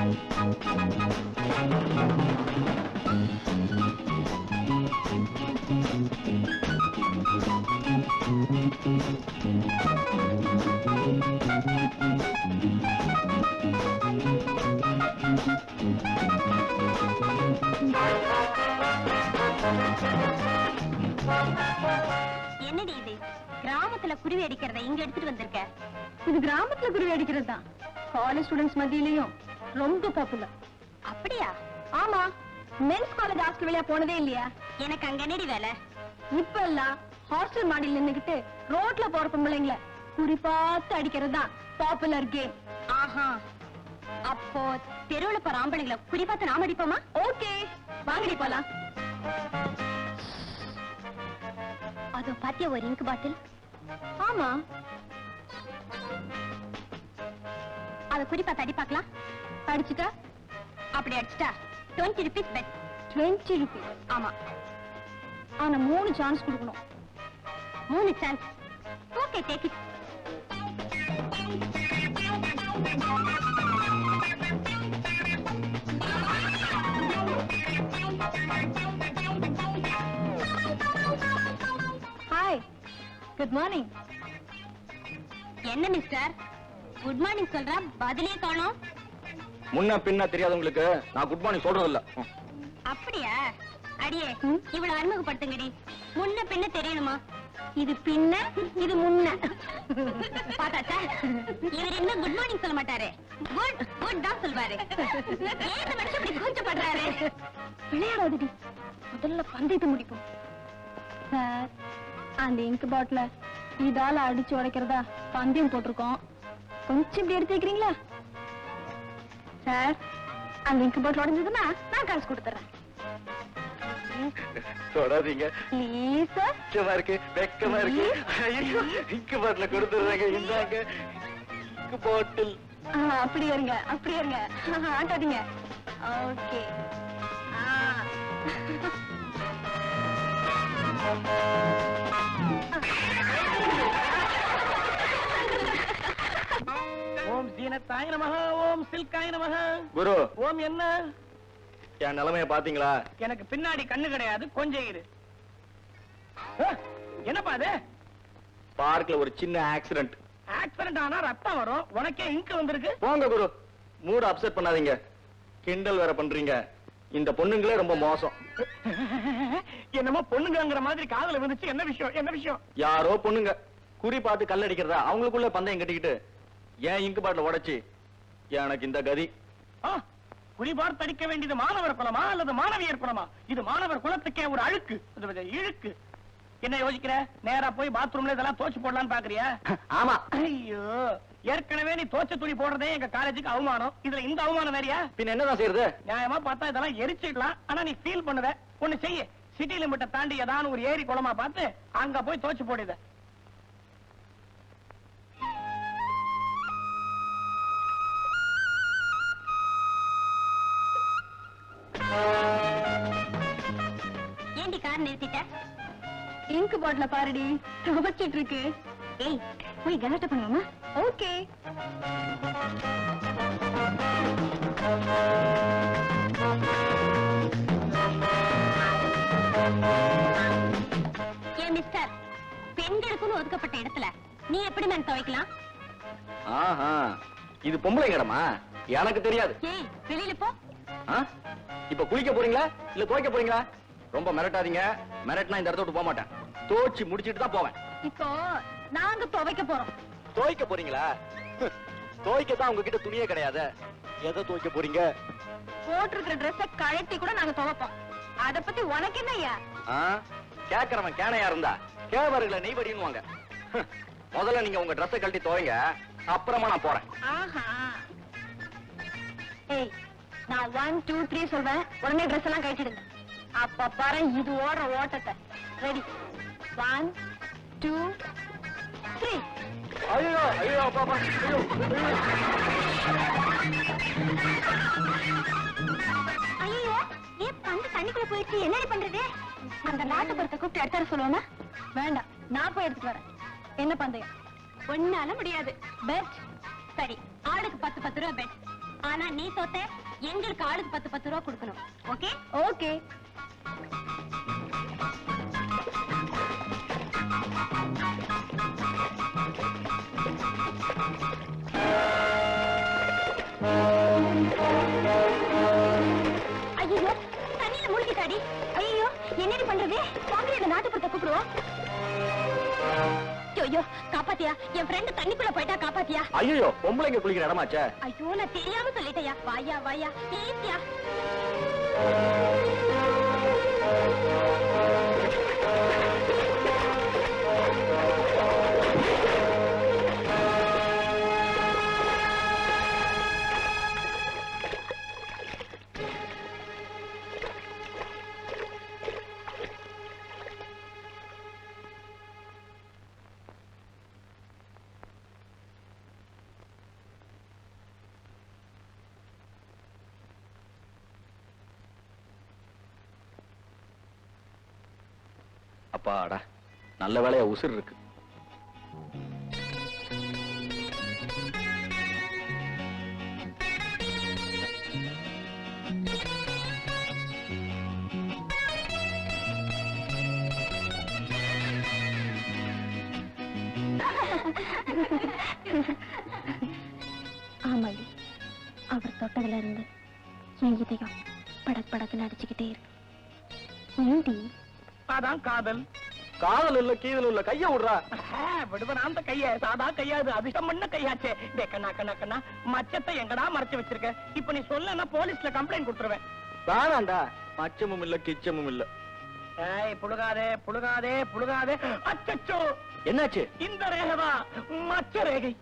என்னடி இது கிராமத்துல குருவி அடிக்கிறத இங்க எடுத்துட்டு வந்திருக்க? இது கிராமத்துல குருவி அடிக்கிறது தான். காலேஜ் ஸ்டூடெண்ட்ஸ் மத்தியிலயும் ரொம்ப பாப்புலர். அப்படியா? ஆமா, மென்ஸ் காலேஜ் ஆஸ்திரேலியா போனதே இல்லையா? எனக்கு அங்க என்னடி வேலை? இப்ப எல்லாம் ஹாஸ்டல் மாடியில் நின்னுகிட்டு ரோட்ல போற பொம்பளைங்கள குறி பார்த்து அடிக்கிறது தான் பாப்புலர் கேம். ஆஹா, அப்போ தெருவுல போற ஆம்பளைங்களை குறி பார்த்து நாம அடிப்போமா? ஓகே, வாங்கடி போலாம். அதோ பாத்தியா ஒரு இங்க் பாட்டில்? ஆமா, அத குறி பார்த்து அடி பார்க்கலாம். அடிச்சுட்டா? அப்படி அடிச்சுட்டா 20 rupees bet. 20 rupees? ஆமா. ஆனா 3 சான்ஸ் கொடுக்கணும். 3 chance. Okay, take it. Hi, good morning. என்ன மிஸ்டர், குட் மார்னிங் சொல்றா, பதிலே காணோம். முன்ன பின்ன தெரியாதவங்களுக்கு நான் குட் மார்னிங் சொல்றது இல்ல. அப்படியா? அடியே, இவ்வளவு அறிமுகப்படுத்துங்கடி. முன்ன பின்ன தெரியணுமா? இது பின்ன, இது முன்ன. பாத்தாச்சா, இவர் என்ன குட் மார்னிங் சொல்ல மாட்டாரு, குட் குட் தான் சொல்வாரு. ஏன் இந்த மனுஷன் இப்படி கூச்சப்படுறாரு? விளையாடாதடி, முதல்ல பந்தயத்தை முடிப்போம். சார், அந்த இங்க் பாட்டில இதால அடிச்சு உடைக்கிறதா பந்தயம் போட்டிருக்கோம். கொஞ்சம் இப்படி எடுத்து வைக்கிறீங்களா? சார், அந்த இங்க் பாட்டில் உடைஞ்சதுன்னா நான் காசு கொடுத்துறேன். தொடாதீங்க. Please sir. வெக்கமா இருக்கு, வெக்கமா இருக்கு. ஐயோ, இங்க் பாட்டில கொடுத்துறாங்க. இந்தாங்க இங்க் பாட்டில். அப்படி இருங்க, அப்படி இருங்க, ஆட்டாதீங்க. ஓகே. ஓம் சீனத்தாய நமஹ, ஓம் சில்காய நமஹ. குரு, ஓம் என்ன? என் நிலைமைய பாத்தீங்களா? எனக்கு பின்னாடி கண்ணு கிடையாது, கொஞ்சம் இரு. என்னப்பா அது? பார்க்ல ஒரு சின்ன ஆக்சிடென்ட். ஆக்சிடென்ட் ஆனா ரத்தம் வரும், உனக்கே இங்க் வந்திருக்கு. போங்க குரு, மூட் அப்செட் பண்ணாதீங்க. கிண்டல் வேற பண்றீங்க. இந்த பொண்ணுங்களே ரொம்ப மோசம். என்னமோ பொண்ணுங்கிற மாதிரி காதுல வந்துச்சு. என்ன விஷயம், என்ன விஷயம்? யாரோ பொண்ணுங்க குறி பார்த்து கல் அடிக்கிறதா அவங்களுக்குள்ள பந்தயம் கட்டிக்கிட்டு ஏன் இங்கு பாட்டில உடைச்சு எனக்கு இந்த கதி. குறி பார்த்து அடிக்க வேண்டியது மாணவர் குலமா அல்லது மாணவியர் குலமா? இது மாணவர் குலத்துக்கே ஒரு அழுக்கு, இழுக்கு. என்ன யோசிக்கிற? நேரா போய் பாத்ரூம்ல இதெல்லாம் தோச்சு போடலான்னு பாக்குறியா? ஆமா. ஐயோ, ஏற்கனவே நீ தோச்ச துணி போடுறதே எங்க காலேஜுக்கு அவமானம். இதுல இந்த அவமானம் வேறியா? பின்ன என்னதான் செய்யறது? நியாயமா பார்த்தா இதெல்லாம் எரிச்சிடலாம். ஆனா நீ ஃபீல் பண்ணுவ. ஒண்ணு செய்ய, சிட்டி லிமிட்ட தாண்டி ஏதாவது ஒரு ஏரி குளமா பார்த்து அங்க போய் தோச்சு போடுத. ஏண்டி கார் நிறுத்திட்ட? இங்க் பாட்டில பாருடி, துவைச்சிட்டு இருக்கு. ஏய், போய் கலாட்ட பண்ணுவோமா? ஓகே. ஏன் மிஸ்டர், பெண்களுக்குன்னு ஒதுக்கப்பட்ட இடத்துல நீ எப்படி மேன் துவைக்கலாம்? ஆஹா, இது பொம்பளை இடமா? எனக்கு தெரியாது. ஏய், வெளியில போ. இப்ப குளிக்க போறீங்களா இல்ல துவைக்க போறீங்களா? ரொம்ப மிரட்டாதீங்க. மிரட்டினா இந்த இடத்த விட்டு போக மாட்டேன். தோச்சு முடிச்சிட்டு தான் போவேன். இப்போ நாங்க துவைக்க போறோம். துவைக்க போறீங்களா? துவைக்க தான் உங்ககிட்ட துணியே கிடையாது. எதை துவைக்க போறீங்க? போட்டிருக்கிற ட்ரெஸ்ஸ கழட்டி கூட நாங்க துவைப்போம். அத பத்தி உனக்கு என்னய்யா? கேக்குறவன் கேனையா இருந்தா கேவர்களை நெய்வடின்னுவாங்க. முதல்ல நீங்க உங்க ட்ரெஸ்ஸை கழட்டி துவைங்க, அப்புறமா நான் போறேன். ஆஹா. ஏய், நான் 1 2 3 சொல்றேன், உடனே ட்ரெஸ் எல்லாம் கழட்டிடுங்க. அப்ப பாரு இது ஓடுற ஓட்டத்தை. ரெடி? 1 2 3. ஐயோ ஐயோ பாப்பா, ஐயோ ஐயோ, ஏன் பந்து தண்ணிக்குள்ள போயிடுச்சு, என்னடி பண்றது? அந்த நாட்டுப்புறத்தை கூப்பிட்டு எடுத்துற சொல்லுவோமா? வேண்டாம், நான் போய் எடுத்துட்டு வரேன். என்ன பந்தயம்? ஒன்னால முடியாது. பெட்? சரி, ஆளுக்கு 10 10 ரூபாய் பெட். ஆனா நீ தோத்த எங்களுக்கு ஆளுக்கு 10 ரூபா கொடுக்கணும். ஓகே? ஓகே. ஐயோ, தண்ணியில மூழ்கிட்டாடி. ஐயோ, என்னடி பண்றது? வாங்க இந்த நாட்டுப்புறத்தை கூப்பிடுவோம். ஐயோ, காப்பாத்தியா? என் ஃப்ரெண்ட் தண்ணிக்குள்ள போயிட்டா, காப்பாத்தியா? ஐயோ, பொம்பளைங்க குளிக்கிற இடமாச்சே. ஐயோ, நான் தெரியாம சொல்லிட்டேயா. வாயா வாயா, ப்ளீஸ்யா. அப்பாடா, நல்ல வேலையா உசுர் இருக்கு. ஆமாடி, அவர் தொட்டதுல இருந்து என் இதயம் படக் படக்குன்னு அடிச்சுக்கிட்டே இருக்கு. ஏண்டி? அதான் காதல். காதல் இல்ல, கீதல் இல்ல, கைய விடுறா. விடுவனா அந்த கைய? சாதா கையாது, அதிர்ஷ்டம் பண்ண கையாச்சே. டே கண்ணா கண்ணா கண்ணா, மச்சத்தை எங்கடா மறைச்சு வச்சிருக்க? இப்ப நீ சொல்லனா போலீஸ்ல கம்ப்ளைண்ட் கொடுத்துருவேன். வேணாண்டா, மச்சமும் இல்ல கிச்சமும் இல்ல. ஏய், புழுகாதே புழுகாதே புழுகாதே. அச்சச்சோ, என்னாச்சு? இந்த ரேகதா மச்ச ரேகை.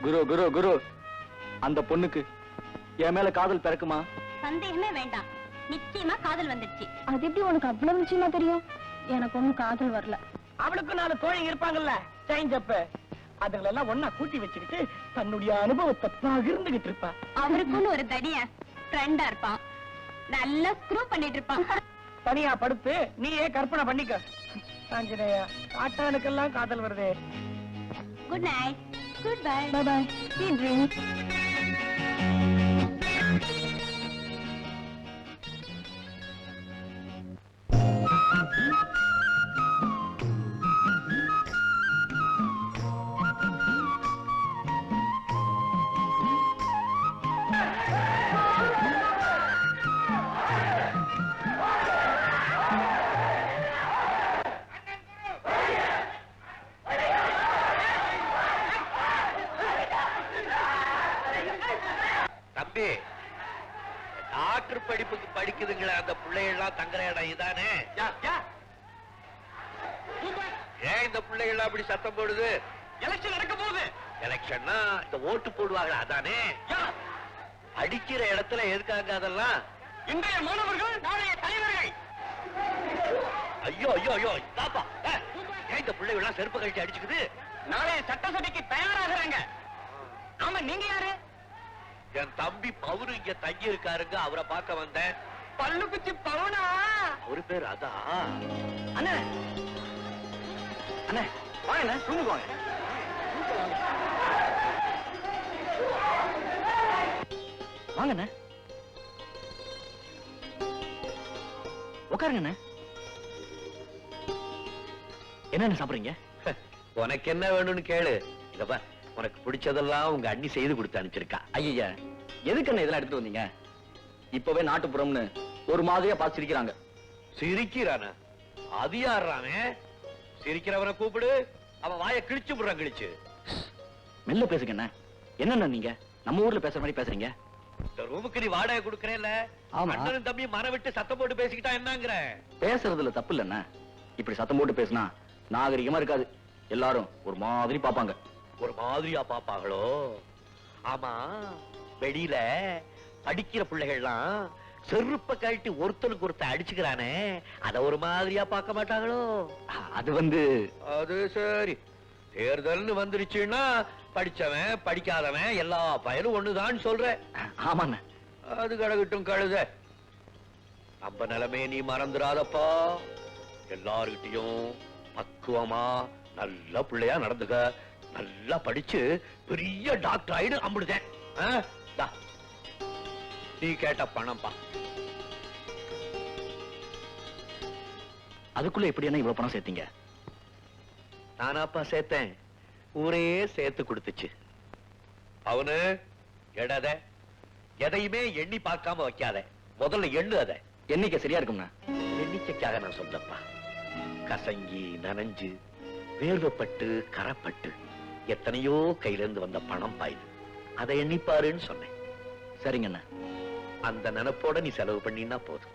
குரு குரு குரு, அந்த பொண்ணுக்கு என் மேல காதல் பிறக்குமா? சந்தேகமே வேண்டாம், நிச்சயமா காதல் வந்துடுச்சு. அது எப்படி உனக்கு அவ்வளவு நிச்சயமா தெரியும்? எனக்கு ஒண்ணும் காதல் வரல. அவளுக்கு 4 தோழிங்க இருப்பாங்கல்ல, சேஞ்சப்ப, அதுகளெல்லாம் ஒன்னா கூட்டி வச்சுக்கிட்டு தன்னுடைய அனுபவத்தை பகிர்ந்துகிட்டு இருப்பா. அவருக்குன்னு ஒரு தடிய ஃப்ரெண்டா இருப்பான், நல்லா ஸ்க்ரூ பண்ணிட்டு இருப்பான். தனியா படுத்து நீயே கற்பனை பண்ணிக்க. ஆஞ்சநேயா, காட்டானுக்கெல்லாம் காதல் வருதே. Good night. Good bye. Bye bye. Sweet dreams. தம்பி, டாக்டர் படிப்புக்கு படிக்குதுங்களா அந்த பிள்ளைகள்லாம் தங்குற இடம் இதானே? ஏன் இந்த பிள்ளைகள் அப்படி சத்தம் போடுது? எலெக்ஷன் நடக்க போகுது. எலெக்ஷன்னா இந்த ஓட்டு போடுவாங்களா அதானே? அடிக்கிற இடத்துல எதுக்காங்க அதெல்லாம்? இன்றைய மாணவர்கள் நாளைய தலைவர்கள். ஐயோ ஐயோ ஐயோ, இதாப்பா. ஏன் இந்த பிள்ளைகள் எல்லாம் செருப்பு கழிச்சு அடிச்சுக்குது? நாளைய சட்டசபைக்கு தயாராகிறாங்க. ஆமா, நீங்க யாரு? என் தம்பி பவுரு இங்க தங்கி இருக்காருங்க, அவரை பார்க்க வந்தேன். பல்லு குச்சி பவுனா? அவரு பேர் அதான். அண்ணே அண்ணே, வாங்க ரூமுக்கு வாங்க. வாங்கண்ணே, உட்காருங்க. என்னென்ன சாப்பிடுறீங்க? உனக்கு என்ன வேணும்னு கேளு. இத பார், உனக்கு பிடிச்சதெல்லாம் உங்க அண்ணி செய்து கொடுத்து அனுப்பிச்சிருக்கா. ஐயா, எதுக்கு அண்ணே இதெல்லாம் எடுத்துட்டு வந்தீங்க? இப்பவே நாட்டுப்புறம்னு ஒரு மாதிரியா பார்த்து சிரிக்கிறாங்க. சிரிக்கிறான? அது யாருறானே? சிரிக்கிறவனை கூப்பிடு, அவன் வாயை கிழிச்சு விடுறான். கிழிச்சு மெல்ல பேசுங்க அண்ணே. என்னண்ணா நீங்க நம்ம ஊர்ல பேசுற மாதிரி பேசுறீங்க? இந்த ரூமுக்கு நீ வாடகை கொடுக்கறேன்ல, ஆமா. அண்ணனும் தம்பி மரம் விட்டு சத்தம் போட்டு பேசிக்கிட்டா என்னங்கிற? பேசுறதுல தப்பு இல்லண்ணே. இப்படி சத்தம் போட்டு பேசினா நாகரிகமா இருக்காது. எல்லாரும் ஒரு மாதிரி பாப்பாங்க. ஒரு மாதிரியா பாப்பாங்களோ? ஆமா, வெளியில அடிக்கிற பிள்ளைகள்லாம் செருப்ப கழட்டி ஒருத்தனுக்கு ஒருத்தன் அடிச்சுக்கிறானே, அத ஒரு மாதிரியா பார்க்க மாட்டாங்களோ? அது வந்து அது சரி, தேர்தல்னு வந்துருச்சுன்னா படிச்சவன் படிக்காதவன் எல்லா பயனும் ஒண்ணுதான் சொல்ற. ஆமாண்ணே. அது கடகட்டும் கழுத. நம்ம நிலைமையை நீ மறந்துடாதப்பா. எல்லார்கிட்டயும் பக்குவமா நல்ல பிள்ளையா நடந்துக்க. நல்லா படிச்சு பெரிய டாக்டர் ஆயிடு. அம்பிடுதேன். நீ கேட்ட பணம்பா. அதுக்குள்ள எப்படி என்ன இவ்வளவு பணம் சேர்த்தீங்க? நானாப்பா சேர்த்தேன், ஊரே சேர்த்து கொடுத்துச்சு. அவனு எடாத, எதையுமே எண்ணி பார்க்காம வைக்காத, முதல்ல எண்ணு. அத எண்ணிக்கை சரியா இருக்கும்னா? எண்ணிக்கைக்காக நான் சொல்லப்பா. கசங்கி நனைஞ்சு வேர்வப்பட்டு கரப்பட்டு எத்தனையோ கையில இருந்து வந்த பணம் பாயுது. அதை எண்ணிப்பாருன்னு சொன்னேன். சரிங்கண்ணா. அந்த நினைப்போட நீ செலவு பண்ணினா போதும்.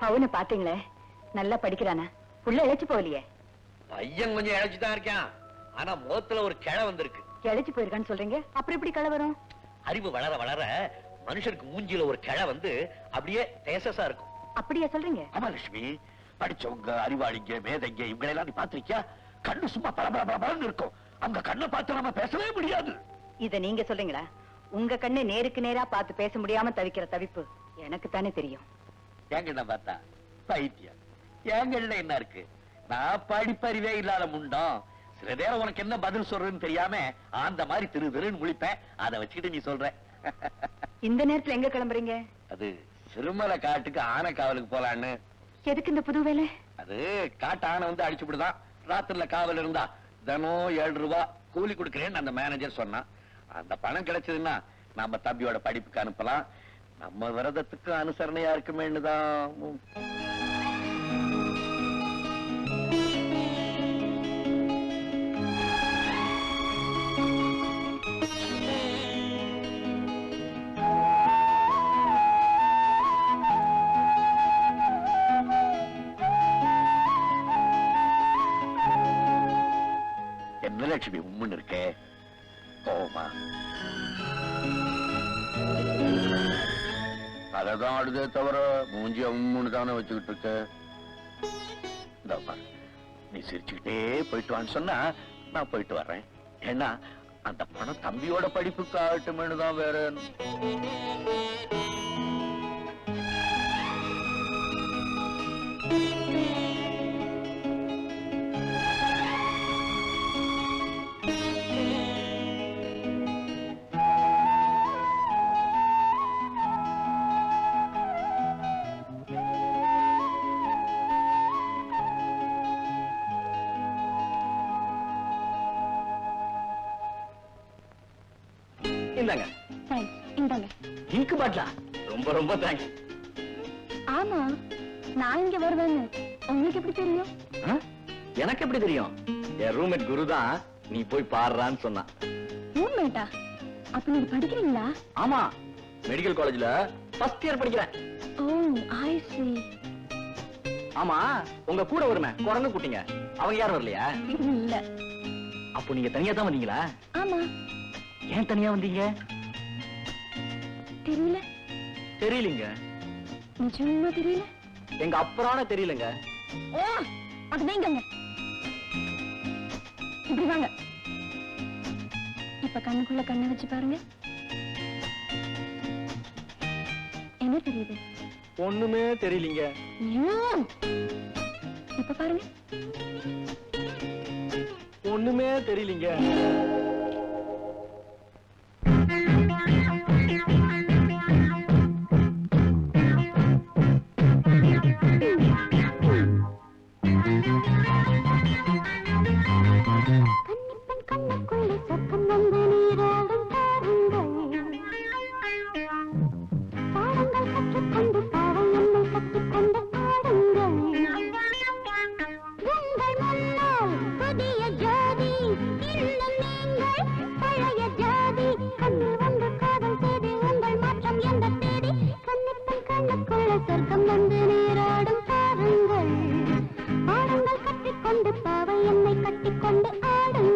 பவுன பாத்தீங்களே, நல்லா படிக்கிறானா? புள்ள இழைச்சு போகலையே? பையன் கொஞ்சம் இழைச்சுதான் இருக்கான், ஆனா முகத்துல ஒரு கிழ வந்திருக்கு. இழைச்சு போயிருக்கான்னு சொல்றீங்க, அப்புறம் எப்படி களை வரும்? அறிவு வளர வளர மனுஷனுக்கு மூஞ்சில ஒரு கிழ வந்து அப்படியே தேசஸா இருக்கும். அப்படியா சொல்றீங்க? ஆமா லட்சுமி, படிச்சவங்க அறிவாளிங்க மேதைங்க இவங்களெல்லாம் நீ பாத்திருக்கியா? கண்ணு சும்மா பரபரன்னு இருக்கும். அவங்க கண்ணை பார்த்து நம்ம பேசவே முடியாது. இத நீங்க சொல்றீங்களா? உங்க கண்ணு நேருக்கு நேரா பார்த்து பேச முடியாம தவிக்கிற தவிப்பு எனக்கு தானே தெரியும். எங்கண்ண பார்த்தா பைத்தியம், எங்கள்ல என்ன இருக்கு? நான் படிப்பறிவே இல்லாத முண்டம். சில நேரம் உனக்கு என்ன பதில் சொல்றதுன்னு தெரியாம அந்த மாதிரி திருன்னு முழிப்பேன். அதை வச்சுக்கிட்டு நீ சொல்ற. இந்த நேரத்துல எங்க கிளம்புறீங்க? அது சிறுமலை காட்டுக்கு ஆனை காவலுக்கு போலான்னு. எதுக்கு இந்த புது வேலை? அது காட்டு ஆனை வந்து அடிச்சுடுதான். ராத்திரில காவல் இருந்தா தினம் 7 ரூபாய் கூலி கொடுக்கிறேன்னு அந்த மேனேஜர் சொன்னான். அந்த பணம் கிடைச்சதுன்னா நம்ம தம்பியோட படிப்புக்கு அனுப்பலாம். நம்ம விரதத்துக்கு அனுசரணையா இருக்குமேன்னுதான். என்ன லட்சுமி உம்முன்னு இருக்கே, கோமா? அததான் ஆடுதே தவிர மூஞ்சி உம்முன்னு தானே வச்சுக்கிட்டு இருக்க. நீ சிரிச்சுக்கிட்டே போயிட்டு வான்னு சொன்னா நான் போயிட்டு வர்றேன். ஏன்னா அந்த பணம் தம்பியோட படிப்புக்கு ஆகட்டுமேனு தான். வேற இந்தாங்க. தேங்க்ஸ். இந்தாங்க. இங்கு பாட்லா? ரொம்ப ரொம்ப தேங்க்ஸ். ஆமா, நான் இங்க வருவேன்னு உங்களுக்கு எப்படி தெரியும்? எனக்கு எப்படி தெரியும்? என் ரூம்மேட் குரு தான் நீ போய் பாடுறான்னு சொன்னா. ரூம்மேட்டா? அப்ப நீங்க படிக்கிறீங்களா? ஆமா, மெடிக்கல் காலேஜ்ல ஃபர்ஸ்ட் இயர் படிக்கிறேன். ஓ, ஐ see. ஆமா, உங்க கூட வருமே குரங்கு குட்டிங்க, அவங்க யாரும் வரலையா? இல்ல. அப்போ நீங்க தனியா தான் வந்தீங்களா? ஆமா. ஏன் தனியா வந்தீங்க? தெரியல. தெரியலங்க. நிஜமா தெரியல. எங்க அப்புறான தெரியலங்க. ஓ, அது நீங்கங்க. இப்படி வாங்க. இப்ப கண்ணுக்குள்ள கண்ணை வச்சு பாருங்க. என்ன தெரியுது? ஒண்ணுமே தெரியலங்க. இப்ப பாருங்க. ஒண்ணுமே தெரியலங்க. பாருங்கள், பாடங்கள் கற்றுக்கொண்டு பாவை என்னை கட்டிக்கொண்டு ஆடுங்கள்.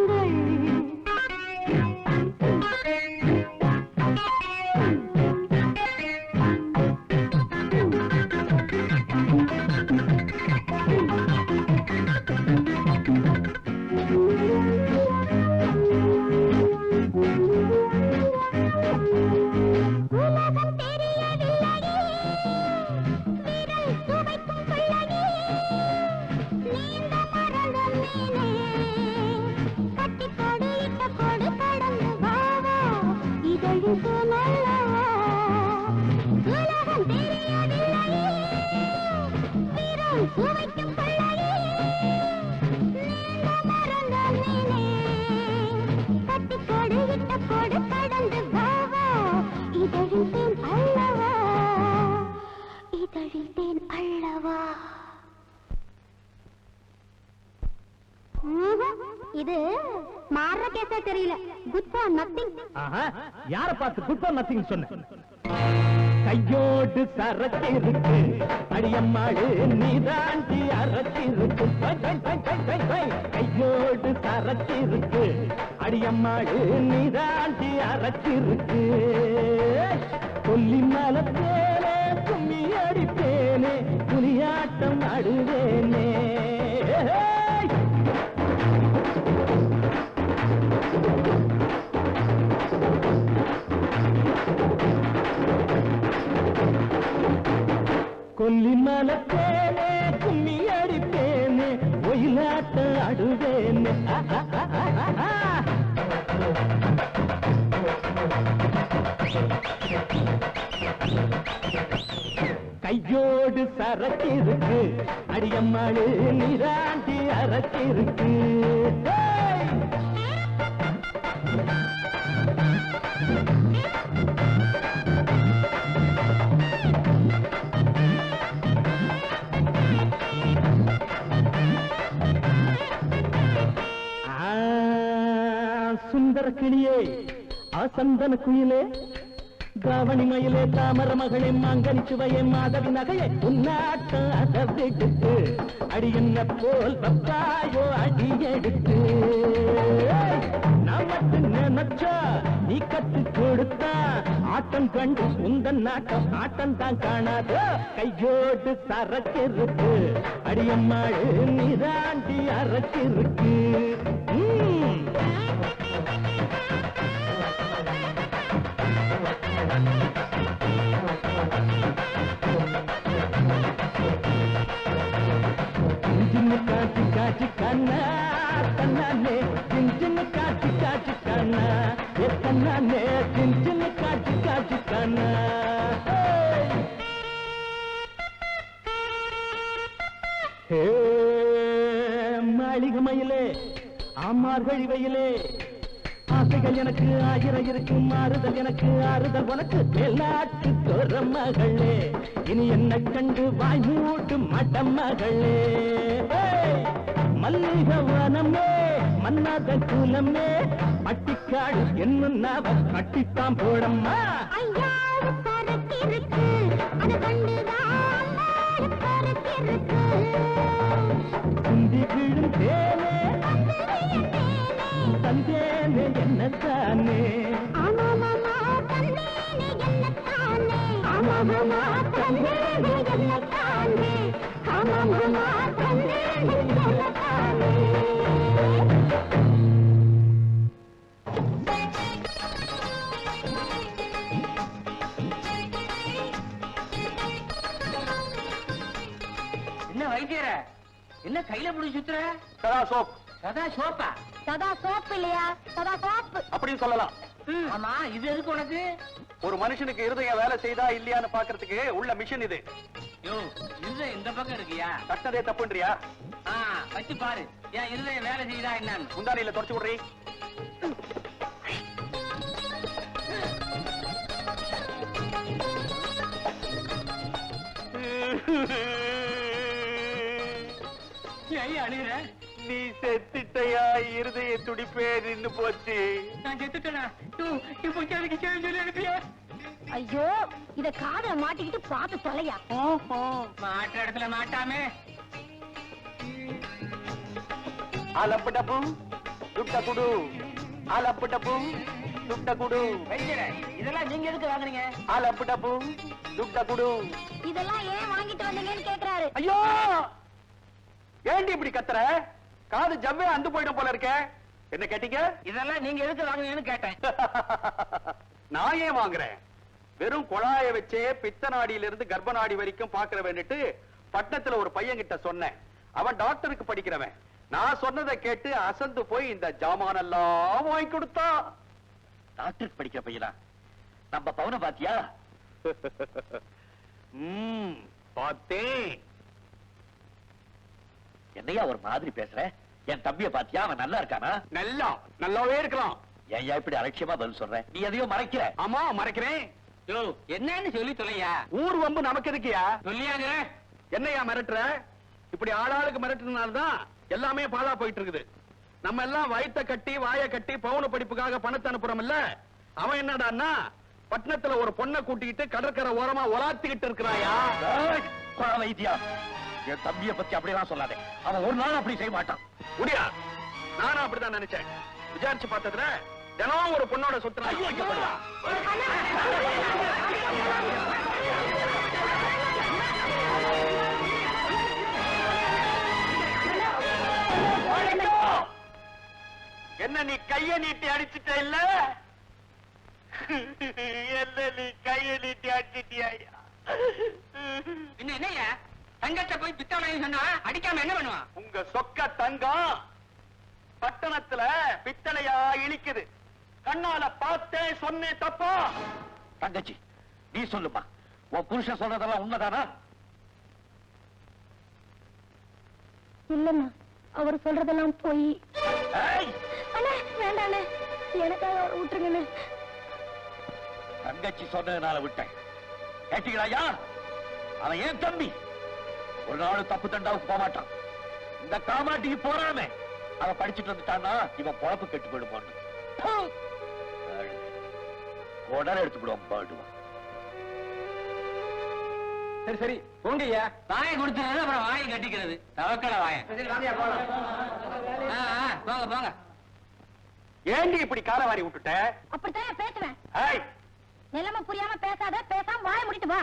இது மாற கேஸா தெரியல. Good for nothing. யார பார்த்து குட் ஃபார் நத்திங் சொன்ன? கையோடு சரக்கு இருக்கு அடியம்மாடு நீதாண்டி அரக்கு இருக்கு. கையோடு சரக்கு இருக்கு அடியம்மாடு நீதாண்டி அரக்கு இருக்கு. கொல்லி மலத்தேனே கும்மி அடித்தேனே புலியாட்டம் ஆடுவேனே. கொல்லி மலத்தேனே கும்மி அடிப்பேனே ஒயிலாட்ட ஆடுவேனே. கையோடு சரக்கு இருக்கு அடியம்மாடு நீராண்டி அரக்கு இருக்கு. சுந்தர கிளியே ஆசந்தன குயிலே தாவணி மயிலே தாமர மகளே மாங்கனி சுவையே மாதவி நகையே உன்னாட்டம் அதவிடுத்து அடி என்ன போல் பப்பாயோ அடி எடுத்து. நமக்கு நினைச்சா நீ கத்து கொடுத்தா ஆட்டம் கண்டு உந்தன் நாட்டம் ஆட்டம் தான் காணாதோ. கையோடு சரக்கு இருக்கு அடியம்மாடு நீதாண்டி அரக்கு இருக்கு. காட்சி காட்சி கண்ணா கண்ணானே சின்ன காட்சி காட்சி கண்ணா கண்ணானே சின்ன காட்சி காட்சி கண்ணா. மாளிகை மயிலே ஆமார்கள் இவையிலே ஆசைகள் எனக்கு ஆயிரம் இருக்கு மாறுதல் எனக்கு ஆறுதல் உனக்கு எல்லாட்டு தோற மகளே இனி என்ன கண்டு வாய் மூட்டு மடம் மகளே. மல்லிக வனமே மன்னாத குலமே பட்டிக்காடு என்ன கட்டித்தான் போடம்மா. குந்தி கிழும் தேனே தந்தேனே என்ன தானே. என்ன வைத்தியர என்ன கையில புடி சுத்துற? சதா சோப். சதா சோப்பா? சதா சோப்பு இல்லையா, சதா சோப்பு அப்படின்னு சொல்லலாம். ஆமா, இது எதுக்கு உனக்கு? ஒரு மனுஷனுக்கு இருதயம் வேலை செய்தா இல்லையான்னு பாக்குறதுக்கு உள்ள மிஷின் இது. இருதயம் இந்த பக்கம் இருக்கியா? கட்டதே தப்புன்றியா? வச்சு பாரு என் இருதயம் வேலை செய்தா என்னன்னு. முந்தானியில தொடச்சு விடுறீ. அழுகிற நீ செத்துட்டையா? இருதய துடிப்பே நின்னு போச்சு. நான் செத்துட்டேனா? இப்போ அதுக்கு சொல்லி அனுப்பியா? ஐயோ, இத காதுல மாட்டிக்கிட்டு பார்த்து தொலையா. மாற்ற இடத்துல மாட்டாமே. ஆலப்பு டப்பு துட்ட குடு, ஆலப்பு டப்பு துட்ட குடு. இதெல்லாம் நீங்க எதுக்கு வாங்குறீங்க? ஆலப்பு டப்பு துட்ட குடு. இதெல்லாம் ஏன் வாங்கிட்டு வந்தீங்கன்னு கேக்குறாரு. ஐயோ, ஏண்டி இப்படி கத்துற? காது ஜவ்வே அந்து போயிடும் போல இருக்க. என்ன கேட்டீங்க? இதெல்லாம் நீங்க எதுக்கு வாங்குறீங்கன்னு கேட்டேன். நான் ஏன் வாங்குறேன்? வெறும் குழாய வச்சே பித்த நாடியில இருந்து கர்ப்ப நாடி வரைக்கும் பாக்குற வேண்டிட்டு பட்டணத்துல ஒரு பையன் கிட்ட சொன்னேன். அவன் டாக்டருக்கு படிக்கிறவன். நான் சொன்னதை கேட்டு அசந்து போய் இந்த ஜாமானெல்லாம் வாங்கி கொடுத்தா. டாக்டருக்கு படிக்கிற பையனா? நம்ம பவுன பாத்தியா? பார்த்தேன். என்னையா ஒரு மாதிரி பேசுற? என் தம்பிய பாத்தியா? அவன் நல்லா இருக்கானா? நல்லாவே இருக்கலாம். ஏன் இப்படி அலட்சியமா பதில் சொல்றேன்? நீ எதையோ மறைக்கிற. ஆமா, மறைக்கிறேன். என்னன்னு சொல்லி தொலையா? ஊர் வம்பு நமக்கு எதுக்குயா? சொல்லியாங்க. என்னையா மிரட்டுற? இப்படி ஆளாளுக்கு மிரட்டுறதுனாலதான் எல்லாமே பாழா போயிட்டு இருக்குது. நம்ம எல்லாம் வயித்தை கட்டி வாயை கட்டி பவுன படிப்புக்காக பணத்தை அனுப்புறோம் இல்ல, அவன் என்னடான்னா பட்டணத்துல ஒரு பொண்ணை கூட்டிக்கிட்டு கடற்கரை ஓரமா உலாத்திக்கிட்டு இருக்கிறாயா. வைத்தியா, என் தம்பியை பத்தி அப்படியெல்லாம் சொல்லாதே. அவன் ஒரு நாள் அப்படி செய்ய மாட்டான். முடியா, நானும் அப்படிதான் நினைச்சேன். விசாரிச்சு பார்த்ததுல தினம் ஒரு பொண்ணோட சுத்துறான். என்ன நீ கைய நீட்டி அடிச்சுட்ட இல்ல? என்ன நீ கைய நீட்டி அடிச்சிட்டியா? என்னையா தங்கத்தை போய் பித்தளைன்னு சொன்னா அடிக்காம என்ன பண்ணுவான்? உங்க சொக்க தங்கம் பட்டணத்துல பித்தளையா இழிக்குது. கண்ணால பார்த்தேன், சொன்னேன் தப்பா? தங்கச்சி, நீ சொல்லுமா, உன் புருஷன் சொல்றதெல்லாம் உண்மைதானா? இல்லம்மா, அவர் சொல்றதெல்லாம் போய். ஏய், அண்ணே வேண்டாம் அண்ணே, எனக்காக அவர் விட்டுருங்கண்ணே. தங்கச்சி சொன்னதுனால விட்டேன். கேட்டீங்களா? அவன் ஏன் தம்பி, ஒரு நாள் தப்பு தண்டாவுக்கு போக மாட்டான். இந்த காமாட்டிக்கு போறாமே அவன் படிச்சுட்டு வந்துட்டான்னா இவன் பொழப்பு கெட்டு போயிடுவான். உடனே எடுத்துக்கிடுவான் பாடுவான். சரி சரி போங்க ஐயா. வாயை கொடுத்துறது அப்புறம் வாயை கட்டிக்கிறது. தவக்கல வாயை. போங்க போங்க. ஏண்டி இப்படி காலவாரி விட்டுட்ட? அப்படித்தான் பேசுவேன். ஏய், நிலைமை புரியாம பேசாத, பேசாம வாய முடிட்டு வா.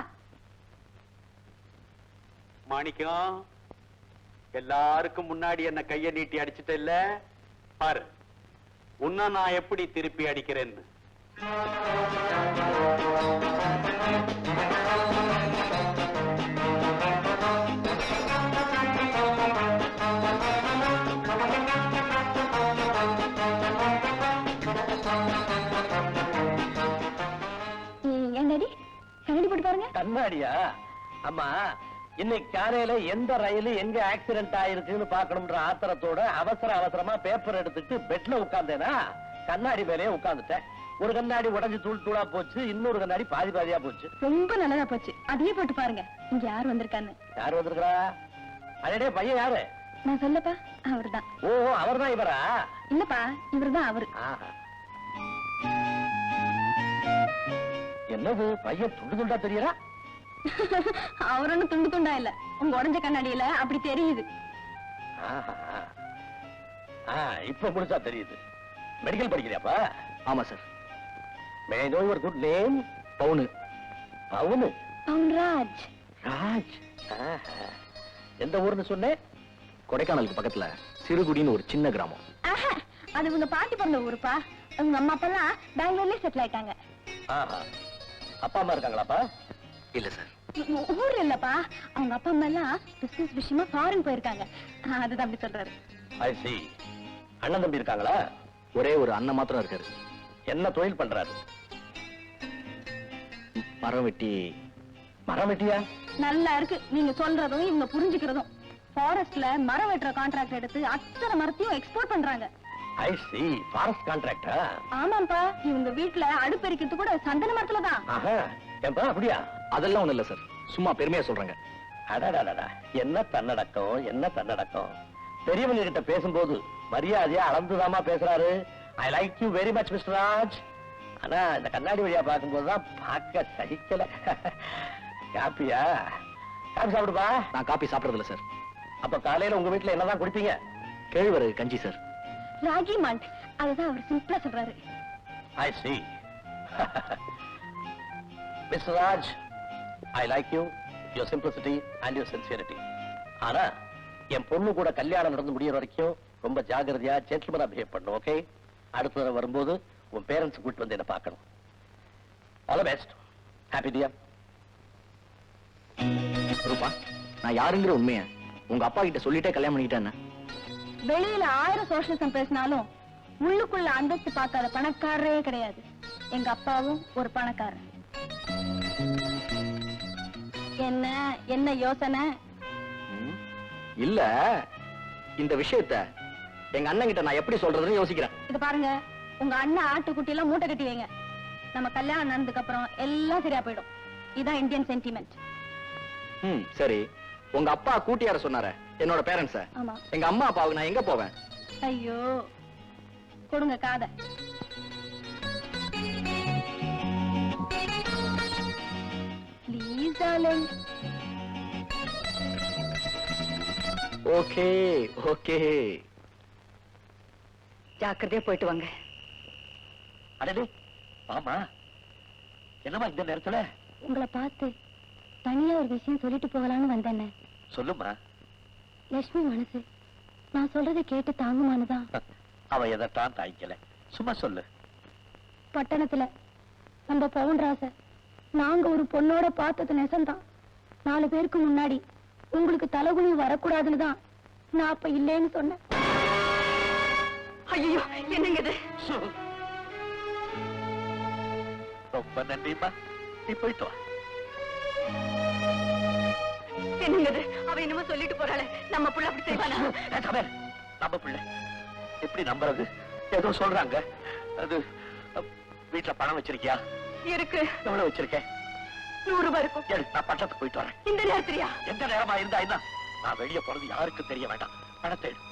மாணிக்கம், எல்லாருக்கும் முன்னாடி என்ன கைய நீட்டி அடிச்சுட்ட இல்ல? பாரு, உன்ன நான் எப்படி திருப்பி அடிக்கிறேன்னு. என்னடி கண்ணாடி போட்டு பாருங்க. கண்ணாடியா? அம்மா, இன்னைக்கு காலையில எந்த ரயில் எங்க ஆக்சிடென்ட் ஆயிருக்குன்னு பாக்கணும்ன்ற ஆத்திரத்தோட அவசரமா பேப்பர் எடுத்துட்டு பெட்ல உட்கார்ந்தேனா கண்ணாடி மேலேயே உட்கார்ந்துட்டேன். ஒரு கண்ணாடி உடைஞ்சு தூள் தூளா போச்சு, இன்னொரு கண்ணாடி பாதியா போச்சு. ரொம்ப நல்லதா போச்சு. அதையே போட்டு பாருங்க. இங்க யார் வந்திருக்கான்னு. யார் வந்திருக்கா? அடடே, பையன் யாரு? நான் சொல்லப்பா, அவர்தான். ஓ, அவர்தான் இவரா? இல்லப்பா, இவர்தான் அவரு. ஆஹா. என்னது பையன் துண்டு துண்டா தெரியறா? அவர் ஒண்ணு துண்டு துண்டா இல்ல, உங்க உடஞ்ச கண்ணாடியில அப்படி தெரியுது. ஆஹா. இப்ப முடிச்சா தெரியுது. மெடிக்கல் படிக்கிறியாப்பா? ஆமா sir. May I know your good name? பவுனு. பவுனு? பவுன்ராஜ். ராஜ். ஆஹா. எந்த ஊர்னு சொன்னேன்? கொடைக்கானலுக்கு பக்கத்துல சிறுகுடின்னு ஒரு சின்ன கிராமம். ஆஹா, அது உங்க பாட்டி பிறந்த ஊருப்பா. உங்க அம்மா அப்பா எல்லாம் பெங்களூர்லயே செட்டில் ஆயிட்டாங்க. ஆஹா. அப்பா அம்மா இருக்காங்களாப்பா? இல்ல சார். ஊர் இல்லப்பா, அவங்க அப்பா அம்மா எல்லாம் பிசினஸ் விஷயமா ஃபாரின் போயிருக்காங்க. அதுதான் அப்படி சொல்றாரு. ஐ சி. அண்ணன் தம்பி இருக்காங்களா? ஒரே ஒரு அண்ணன் மாத்திரம் இருக்காரு. என்ன தொழில் பண்றாரு? மரம் வெட்டி. மரம் வெட்டியா? நல்லா இருக்கு நீங்க சொல்றதும் இவங்க புரிஞ்சுக்கிறதும். ஃபாரஸ்ட்ல மரம் வெட்டுற கான்ட்ராக்ட் எடுத்து அத்தனை மரத்தையும் எக்ஸ்போர்ட் பண்றாங்க. ஐ சி. ஃபாரஸ்ட் கான்ட்ராக்டா? ஆமாப்பா, இவங்க வீட்டுல அடுப்பெரிக்கிறது கூட சந்தன மரத்துல தான். ஆஹா. ஏன்பா அப்படியா? அதெல்லாம் ஒண்ணு இல்ல சார், சும்மா பெருமையா சொல்றாங்க. அடடடடா, என்ன தன்னடக்கம், என்ன தன்னடக்கம். பெரியவங்க கிட்ட பேசும்போது மரியாதையா அளந்துதாமா பேசுறாரு. I like you very much mister Raj. ஆனா இந்த கண்ணாடி வழியா பார்க்கும்போதுதான் பார்க்க சகிக்கல. காப்பியா? காப்பி சாப்பிடுப்பா. நான் காப்பி சாப்பிடுறது இல்ல சார். அப்ப காலையில உங்க வீட்டுல என்னதான் குடிப்பீங்க? கேழ்வரகு கஞ்சி சார். ராகி மால்ட், அதுதான் அவர் சிம்பிளா சொல்றாரு. I see. Mr. Raj, I like you, your simplicity and your sincerity. ஆனா என் பொண்ணு கூட கல்யாணம் நடந்து முடியற வரைக்கும் ரொம்ப ஜாகிரதையா ஜென்டில்மேனா பிஹேவ் பண்ணணும். ஓகே? அடுத்த தடவை வரும்போது உன் பேரண்ட்ஸ் கூட்டிட்டு வந்து என்ன பார்க்கணும். All the best. Happy dear. ரூபா, நான் யாருங்கிற உண்மையை உங்க அப்பா கிட்ட சொல்லிட்டே கல்யாணம் பண்ணிக்கிட்டேன்னு. வெளியில 1000 சோஷலிசம் பேசினாலும் உள்ளுக்குள்ள அந்தஸ்து பார்க்காத பணக்காரரே கிடையாது. எங்க அப்பாவும் ஒரு பணக்காரர். என்ன என்ன யோசனை? இல்ல, இந்த விஷயத்த எங்க அண்ணன் கிட்ட நான் எப்படி சொல்றதுன்னு யோசிக்கிறேன். இது பாருங்க, உங்க அண்ணன் ஆட்டுக்குட்டி எல்லாம் மூட்டை கட்டி வைங்க. நம்ம கல்யாணம் நடந்ததுக்கு அப்புறம் எல்லாம் சரியா போயிடும். இதான் இந்தியன் சென்டிமெண்ட். சரி, உங்க அப்பா கூட்டியார சொன்னாரு என்னோட பேரண்ட்ஸ. ஆமா. எங்க அம்மா அப்பாவுக்கு நான் எங்க போவேன்? ஐயோ கொடுங்க காதை. Please darling. Okay okay. ஜாக்கிரதையா போயிட்டு வாங்க. அடடே ஆமா, என்னமா இந்த நேரத்துல? உங்களை பார்த்து தனியா ஒரு விஷயம் சொல்லிட்டு போகலான்னு வந்தேன். சொல்லுமா. லட்சுமி மனசு நான் சொல்றதை கேட்டு தாங்குமானுதான். அவ எதத்தான் தாய்க்கல, சும்மா சொல்லு. பட்டணத்துல நம்ம பவுன்ராச நாங்க ஒரு பொண்ணோட பார்த்தது நெசந்தான். 4 பேருக்கு முன்னாடி உங்களுக்கு தலைகுனி வரக்கூடாதுன்னு தான் நான் அப்ப இல்லேன்னு சொன்னேன். ஐயோ என்னங்க இது? ரொம்ப நன்றிமா, நீ போயிட்டு வா. என்னங்க இது? அவ என்னமோ சொல்லிட்டு போறாளே, நம்ம புள்ள அப்படி செய்வானா? நம்ம பிள்ளை எப்படி நம்புறது? ஏதோ சொல்றாங்க. அது வீட்டுல பணம் வச்சிருக்கியா? இருக்கு. எவ்வளவு வச்சிருக்கேன்? 100 ரூபாய் இருக்கும். நான் பட்டத்துக்கு போயிட்டு வரேன். இந்த நேரத்திலயா? எந்த நேரமா இருந்தா என்ன? நான் வெளியே போறது யாருக்கும் தெரிய வேண்டாம். பணத்தை எடு.